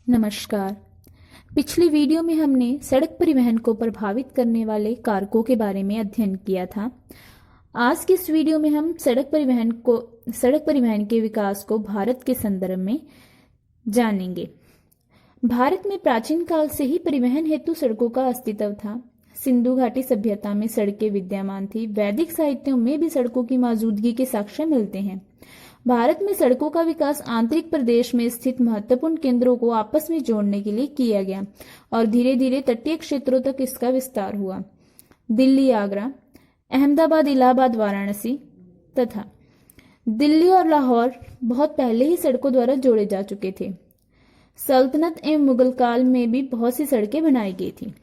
नमस्कार। पिछली वीडियो में हमने सड़क परिवहन को प्रभावित करने वाले कारकों के बारे में अध्ययन किया था। आज की इस वीडियो में हम सड़क परिवहन के विकास को भारत के संदर्भ में जानेंगे। भारत में प्राचीन काल से ही परिवहन हेतु सड़कों का अस्तित्व था। सिंधु घाटी सभ्यता में सड़कें विद्यमान थी। वैदिक साहित्यों में भी सड़कों की मौजूदगी के साक्ष्य मिलते हैं। भारत में सड़कों का विकास आंतरिक प्रदेश में स्थित महत्वपूर्ण केंद्रों को आपस में जोड़ने के लिए किया गया और धीरे धीरे तटीय क्षेत्रों तक इसका विस्तार हुआ। दिल्ली, आगरा, अहमदाबाद, इलाहाबाद, वाराणसी तथा दिल्ली और लाहौर बहुत पहले ही सड़कों द्वारा जोड़े जा चुके थे। सल्तनत एवं मुगल काल में भी बहुत सी सड़कें बनाई गई थी।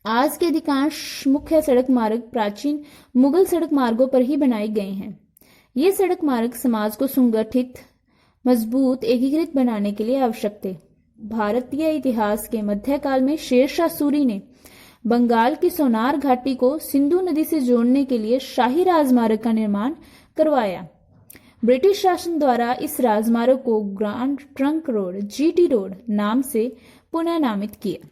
आज के अधिकांश मुख्य सड़क मार्ग प्राचीन मुगल सड़क मार्गों पर ही बनाए गए हैं। ये सड़क मार्ग समाज को सुसंगठित, मजबूत, एकीकृत बनाने के लिए आवश्यक थे। भारतीय इतिहास के मध्यकाल में शेरशाह सूरी ने बंगाल की सोनार घाटी को सिंधु नदी से जोड़ने के लिए शाही राजमार्ग का निर्माण करवाया। ब्रिटिश शासन द्वारा इस राजमार्ग को grand trunk road (GT road) नाम से पुनः नामित किया।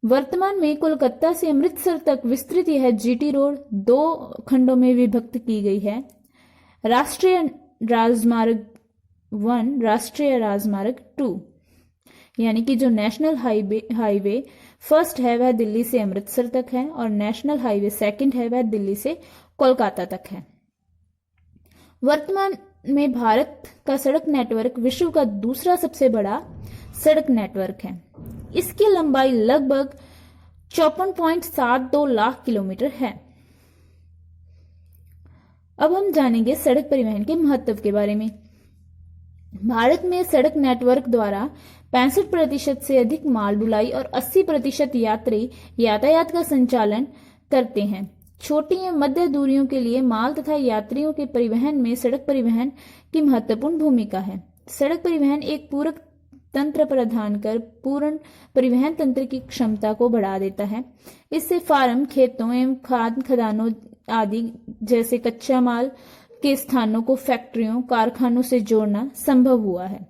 वर्तमान में कोलकाता से अमृतसर तक विस्तृत यह जीटी रोड 2 खंडों में विभक्त की गई है। राष्ट्रीय राजमार्ग 1, राष्ट्रीय राजमार्ग 2 यानी कि जो नेशनल हाईवे फर्स्ट है वह दिल्ली से अमृतसर तक है और नेशनल हाईवे सेकंड है वह दिल्ली से कोलकाता तक है। वर्तमान में भारत का सड़क नेटवर्क विश्व का दूसरा सबसे बड़ा सड़क नेटवर्क है। इसकी लंबाई लगभग 54.72 लाख किलोमीटर है। अब हम जानेंगे सड़क परिवहन के महत्व के बारे में। भारत में सड़क नेटवर्क द्वारा 65% से अधिक माल ढुलाई और 80% यात्री यातायात का संचालन करते हैं। छोटी एवं मध्य दूरियों के लिए माल तथा यात्रियों के परिवहन में सड़क परिवहन की महत्वपूर्ण भूमिका है। सड़क परिवहन एक पूरक तंत्र प्रदान कर पूर्ण परिवहन तंत्र की क्षमता को बढ़ा देता है। इससे फार्म, खेतों एवं खाद्य खदानों आदि जैसे कच्चा माल के स्थानों को फैक्ट्रियों, कारखानों से जोड़ना संभव हुआ है।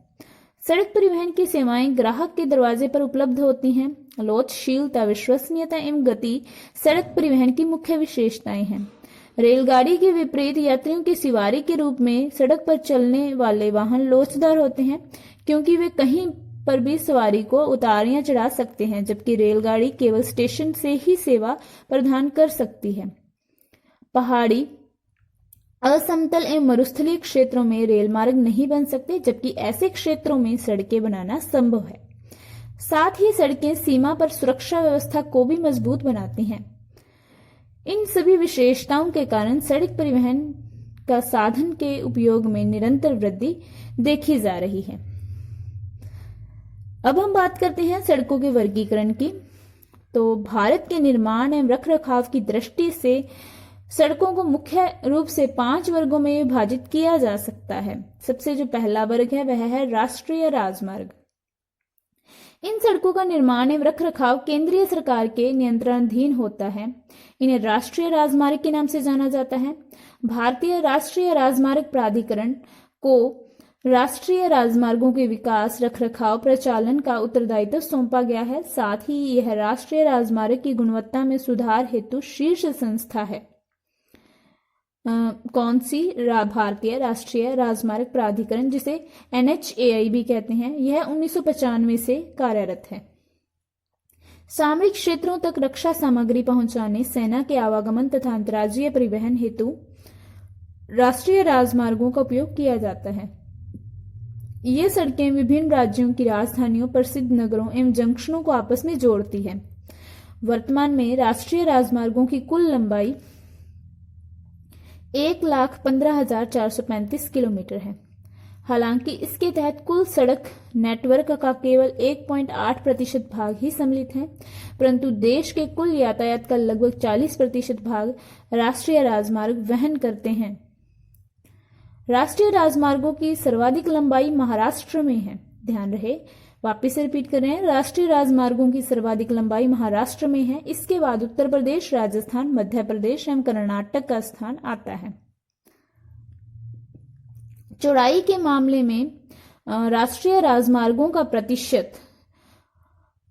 सड़क परिवहन की सेवाएं ग्राहक के दरवाजे पर उपलब्ध होती हैं। लोचशीलता, विश्वसनीयता एवं गति सड़क परिवहन की मुख्य विशेषताएं हैं। रेलगाड़ी के विपरीत यात्रियों की सवारी के रूप में सड़क पर चलने वाले वाहन लोचदार होते हैं क्योंकि वे कहीं पर भी सवारी को उतार या चढ़ा सकते हैं, जबकि रेलगाड़ी केवल स्टेशन से ही सेवा प्रदान कर सकती है। पहाड़ी, असमतल एवं मरुस्थलीय क्षेत्रों में रेल मार्ग नहीं बन सकते, जबकि ऐसे क्षेत्रों में सड़कें बनाना संभव है। साथ ही सड़कें सीमा पर सुरक्षा व्यवस्था को भी मजबूत बनाती हैं। इन सभी विशेषताओं के कारण सड़क परिवहन का साधन के उपयोग में निरंतर वृद्धि देखी जा रही है। अब हम बात करते हैं सड़कों के वर्गीकरण की। तो भारत के निर्माण एवं रखरखाव की दृष्टि से सड़कों को मुख्य रूप से 5 वर्गों में विभाजित किया जा सकता है। सबसे जो पहला वर्ग है वह है राष्ट्रीय राजमार्ग। इन सड़कों का निर्माण एवं रखरखाव केंद्रीय सरकार के नियंत्रणाधीन होता है। इन्हें राष्ट्रीय राजमार्ग के नाम से जाना जाता है। भारतीय राष्ट्रीय राजमार्ग प्राधिकरण को राष्ट्रीय राजमार्गों के विकास, रखरखाव, प्रचालन का उत्तरदायित्व सौंपा गया है। साथ ही यह राष्ट्रीय राजमार्ग की गुणवत्ता में सुधार हेतु शीर्ष संस्था है। कौन सी? भारतीय राष्ट्रीय राजमार्ग प्राधिकरण, जिसे NHAI भी कहते हैं। यह 1995 से कार्यरत है। सामरिक क्षेत्रों तक रक्षा सामग्री पहुंचाने, सेना के आवागमन तथा अंतर्राज्यीय परिवहन हेतु राष्ट्रीय राजमार्गों का उपयोग किया जाता है। ये सड़कें विभिन्न राज्यों की राजधानियों, प्रसिद्ध नगरों एवं जंक्शनों को आपस में जोड़ती है। वर्तमान में राष्ट्रीय राजमार्गों की कुल लंबाई 1,15,435 किलोमीटर है। हालांकि इसके तहत कुल सड़क नेटवर्क का केवल 1.8% भाग ही सम्मिलित है, परंतु देश के कुल यातायात का लगभग 40% भाग राष्ट्रीय राजमार्ग वहन करते हैं। राष्ट्रीय राजमार्गों की सर्वाधिक लंबाई महाराष्ट्र में है। ध्यान रहे, वापिस से रिपीट कर रहे हैं, राष्ट्रीय राजमार्गों की सर्वाधिक लंबाई महाराष्ट्र में है। इसके बाद उत्तर प्रदेश, राजस्थान, मध्य प्रदेश एवं कर्नाटक का स्थान आता है। चौड़ाई के मामले में राष्ट्रीय राजमार्गों का प्रतिशत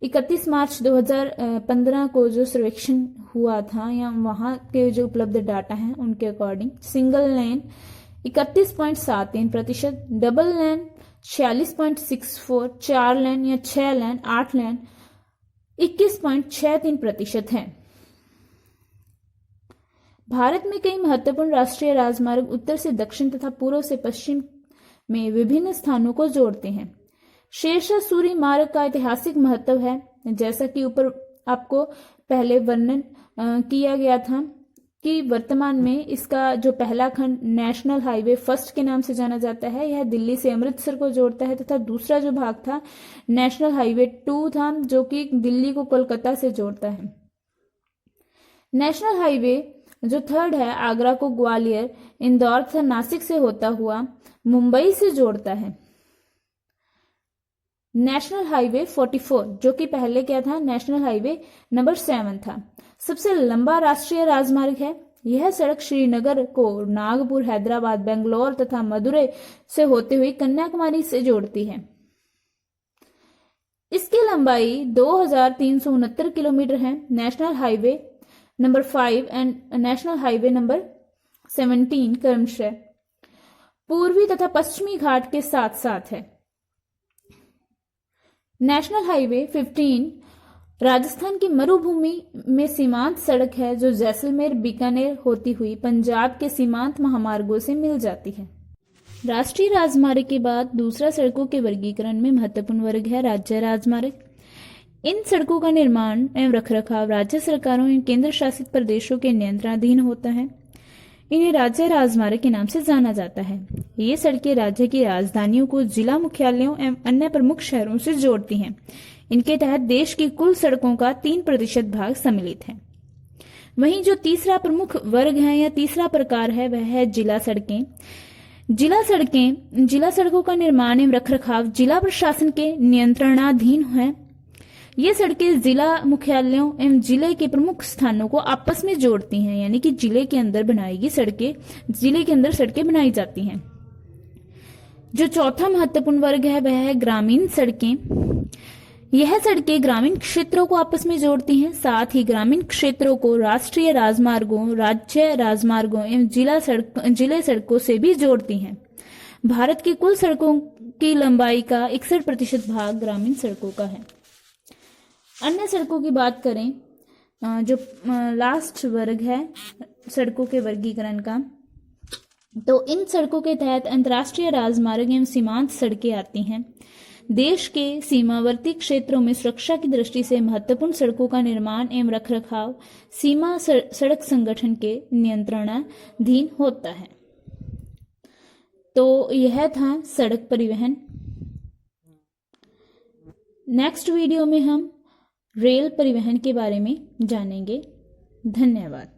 31 मार्च 2015 को जो सर्वेक्षण हुआ था या वहां के जो उपलब्ध डाटा हैं उनके according single lane 31.73%, double lane 46.64%, 4 लेन या 6 लेन 8 लेन 21.63% है। भारत में कई महत्वपूर्ण राष्ट्रीय राजमार्ग उत्तर से दक्षिण तथा पूर्व से पश्चिम में विभिन्न स्थानों को जोड़ते हैं। शेरशाह सूरी मार्ग का ऐतिहासिक महत्व है, जैसा कि ऊपर आपको पहले वर्णन किया गया था कि वर्तमान में इसका जो पहला खंड नेशनल हाईवे फर्स्ट के नाम से जाना जाता है, यह दिल्ली से अमृतसर को जोड़ता है, तथा दूसरा जो भाग था नेशनल हाईवे 2 था, जो कि दिल्ली को कोलकाता से जोड़ता है। नेशनल हाईवे जो थर्ड है आगरा को ग्वालियर, इंदौर तथा नासिक से होता हुआ मुंबई से जोड़ता है। नेशनल हाईवे 44 जो कि पहले क्या था, नेशनल हाईवे नंबर 7 था, सबसे लंबा राष्ट्रीय राजमार्ग है। यह सड़क श्रीनगर को नागपुर, हैदराबाद, बेंगलोर तथा मदुरै से होते हुए कन्याकुमारी से जोड़ती है। इसकी लंबाई 2369 किलोमीटर है। National highway number 5 and national highway number 17 क्रमशः पूर्वी तथा पश्चिमी घाट के साथ साथ है। नेशनल हाईवे 15 राजस्थान की मरुभूमि में सीमांत सड़क है, जो जैसलमेर, बीकानेर होती हुई पंजाब के सीमांत महामार्गों से मिल जाती है। राष्ट्रीय राजमार्ग के बाद दूसरा सड़कों के वर्गीकरण में महत्वपूर्ण वर्ग है राज्य राजमार्ग। इन सड़कों का निर्माण एवं रखरखाव राज्य सरकारों एवं केंद्र शासित प्रदेशों के नियंत्रणाधीन होता है। इन्हें राज्य राजमार्ग के नाम से जाना जाता है। ये सड़कें राज्य की राजधानियों को जिला मुख्यालयों एवं अन्य प्रमुख शहरों से जोड़ती हैं। इनके तहत देश की कुल सड़कों का 3% भाग सम्मिलित है। वहीं जो तीसरा प्रमुख वर्ग है या तीसरा प्रकार है वह है जिला सड़कें। जिला सड़कों का निर्माण एवं रखरखाव जिला प्रशासन के नियंत्रणाधीन है। ये सड़कें जिला मुख्यालयों एवं जिले के प्रमुख स्थानों को आपस में जोड़ती हैं, यानी कि जिले के अंदर सड़कें बनाई जाती हैं। जो चौथा महत्वपूर्ण वर्ग है वह है ग्रामीण सड़कें। यह सड़कें ग्रामीण क्षेत्रों को आपस में जोड़ती हैं, साथ ही ग्रामीण क्षेत्रों को राष्ट्रीय राजमार्गों, राज्य राजमार्गों एवं जिले सड़कों से भी जोड़ती हैं। भारत की कुल सड़कों की लंबाई का 61% भाग ग्रामीण सड़कों का है। अन्य सड़कों की बात करें, जो लास्ट वर्ग है सड़कों के वर्गीकरण का, तो इन सड़कों के तहत अंतर्राष्ट्रीय राजमार्ग एवं सीमांत सड़कें आती हैं। देश के सीमावर्ती क्षेत्रों में सुरक्षा की दृष्टि से महत्वपूर्ण सड़कों का निर्माण एवं रखरखाव सीमा सड़क संगठन के नियंत्रणाधीन होता है। तो यह था सड़क परिवहन। नेक्स्ट वीडियो में हम रेल परिवहन के बारे में जानेंगे। धन्यवाद।